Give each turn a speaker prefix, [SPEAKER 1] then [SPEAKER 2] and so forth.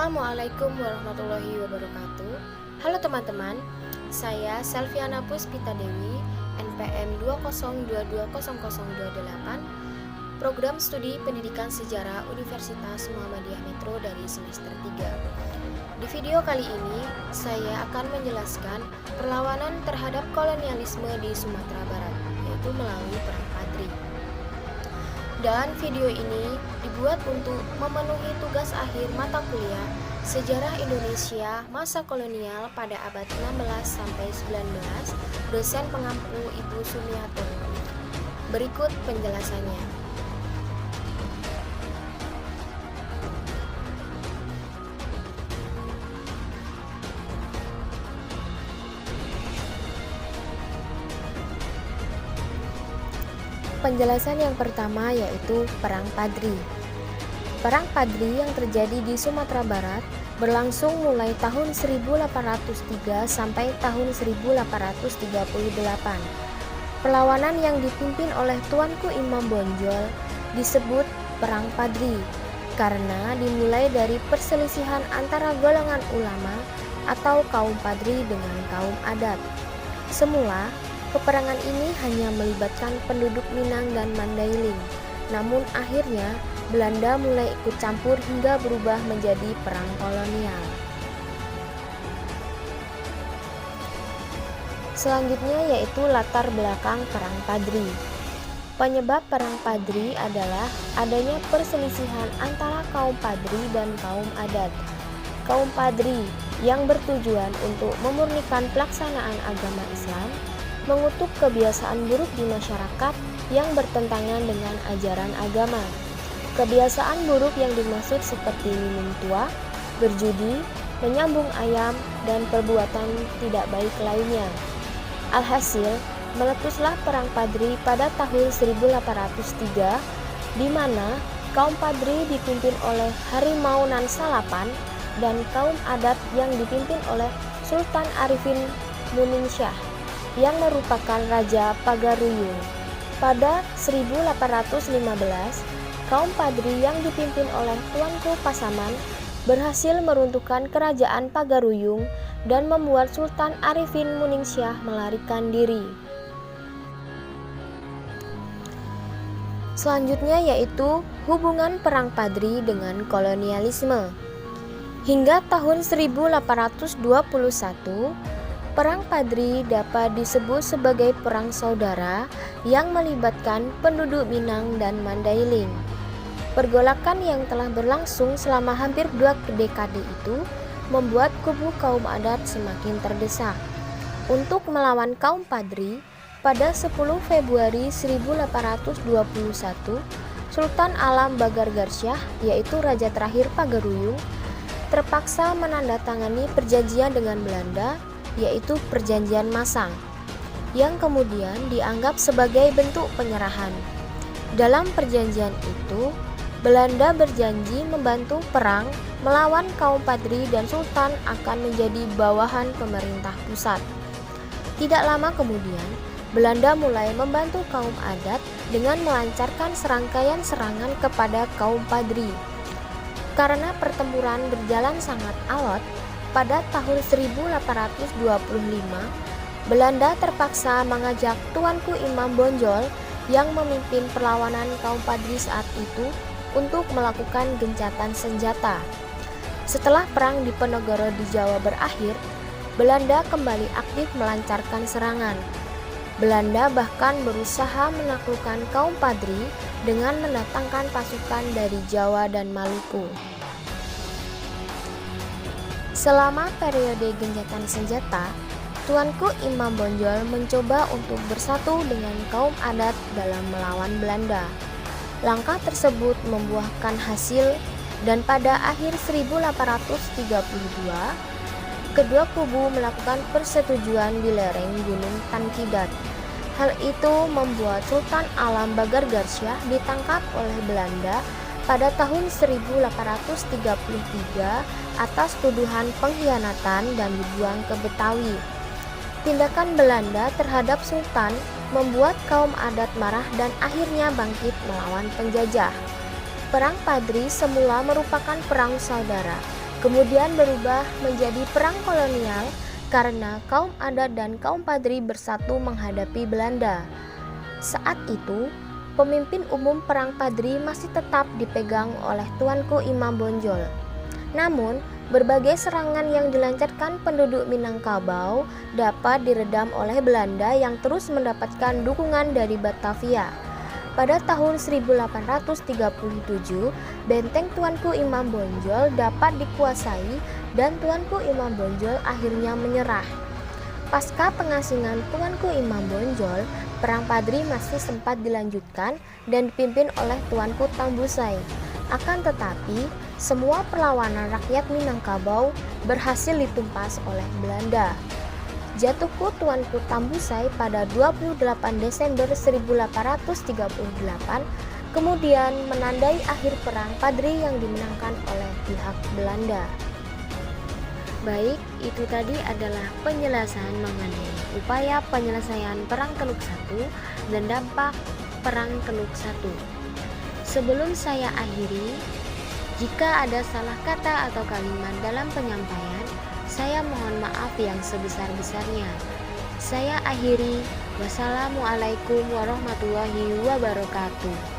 [SPEAKER 1] Assalamualaikum warahmatullahi wabarakatuh. Halo teman-teman, saya Selviana Puspita Dewi, NPM 202200028, Program Studi Pendidikan Sejarah Universitas Muhammadiyah Metro dari semester 3. Di video kali ini, saya akan menjelaskan perlawanan terhadap kolonialisme di Sumatera Barat, yaitu melalui Perang Padri. Dan video ini dibuat untuk memenuhi tugas akhir mata kuliah Sejarah Indonesia Masa Kolonial pada abad 16 sampai 19, dosen pengampu Ibu Sumiato. Berikut penjelasannya. Penjelasan yang pertama yaitu Perang Padri. Perang Padri yang terjadi di Sumatera Barat berlangsung mulai tahun 1803 sampai tahun 1838. Perlawanan yang dipimpin oleh Tuanku Imam Bonjol disebut Perang Padri karena dimulai dari perselisihan antara golongan ulama atau kaum Padri dengan kaum adat. Semula peperangan ini hanya melibatkan penduduk Minang dan Mandailing, namun akhirnya Belanda mulai ikut campur hingga berubah menjadi perang kolonial. Selanjutnya yaitu latar belakang Perang Padri. Penyebab Perang Padri adalah adanya perselisihan antara kaum Padri dan kaum adat. Kaum Padri yang bertujuan untuk memurnikan pelaksanaan agama Islam mengutuk kebiasaan buruk di masyarakat yang bertentangan dengan ajaran agama. Kebiasaan buruk yang dimaksud seperti minum tua, berjudi, menyambung ayam, dan perbuatan tidak baik lainnya. Alhasil, meletuslah Perang Padri pada tahun 1803, di mana kaum Padri dipimpin oleh Harimau Nan Salapan dan kaum adat yang dipimpin oleh Sultan Arifin Muningsyah yang merupakan Raja Pagaruyung. Pada 1815, kaum Padri yang dipimpin oleh Tuanku Pasaman berhasil meruntuhkan kerajaan Pagaruyung dan membuat Sultan Arifin Muningsyah melarikan diri. Selanjutnya yaitu hubungan Perang Padri dengan kolonialisme. Hingga tahun 1821, Perang Padri dapat disebut sebagai perang saudara yang melibatkan penduduk Minang dan Mandailing. Pergolakan yang telah berlangsung selama hampir 2 dekade itu membuat kubu kaum adat semakin terdesak. Untuk melawan kaum Padri, pada 10 Februari 1821, Sultan Alam Bagargarsyah, yaitu raja terakhir Pagaruyung, terpaksa menandatangani perjanjian dengan Belanda, yaitu Perjanjian Masang, yang kemudian dianggap sebagai bentuk penyerahan. Dalam perjanjian itu, Belanda berjanji membantu perang melawan kaum Padri dan Sultan akan menjadi bawahan pemerintah pusat. Tidak lama kemudian, Belanda mulai membantu kaum adat dengan melancarkan serangkaian serangan kepada kaum Padri. Karena pertempuran berjalan sangat alot, pada tahun 1825, Belanda terpaksa mengajak Tuanku Imam Bonjol yang memimpin perlawanan kaum Padri saat itu untuk melakukan gencatan senjata. Setelah perang Diponegoro di Jawa berakhir, Belanda kembali aktif melancarkan serangan. Belanda bahkan berusaha menaklukkan kaum Padri dengan mendatangkan pasukan dari Jawa dan Maluku. Selama periode gencatan senjata, Tuanku Imam Bonjol mencoba untuk bersatu dengan kaum adat dalam melawan Belanda. Langkah tersebut membuahkan hasil dan pada akhir 1832, kedua kubu melakukan persetujuan di lereng Gunung Tankidat. Hal itu membuat Sultan Alam Bagargarsyah ditangkap oleh Belanda pada tahun 1833 atas tuduhan pengkhianatan dan dibuang ke Betawi. Tindakan Belanda terhadap Sultan membuat kaum adat marah dan akhirnya bangkit melawan penjajah. Perang Padri semula merupakan perang saudara kemudian berubah menjadi perang kolonial karena kaum adat dan kaum Padri bersatu menghadapi Belanda. Saat itu, pemimpin umum perang Padri masih tetap dipegang oleh Tuanku Imam Bonjol. Namun, berbagai serangan yang dilancarkan penduduk Minangkabau dapat diredam oleh Belanda yang terus mendapatkan dukungan dari Batavia. Pada tahun 1837, benteng Tuanku Imam Bonjol dapat dikuasai dan Tuanku Imam Bonjol akhirnya menyerah. Pasca pengasingan Tuanku Imam Bonjol, Perang Padri masih sempat dilanjutkan dan dipimpin oleh Tuanku Tambusai. Akan tetapi, semua perlawanan rakyat Minangkabau berhasil ditumpas oleh Belanda. Jatuhku Tuanku Tambusai pada 28 Desember 1838 kemudian menandai akhir Perang Padri yang dimenangkan oleh pihak Belanda. Baik, itu tadi adalah penjelasan mengenai upaya penyelesaian Perang Teluk I dan dampak Perang Teluk I. Sebelum saya akhiri, jika ada salah kata atau kalimat dalam penyampaian, saya mohon maaf yang sebesar-besarnya. Saya akhiri. Wassalamualaikum warahmatullahi wabarakatuh.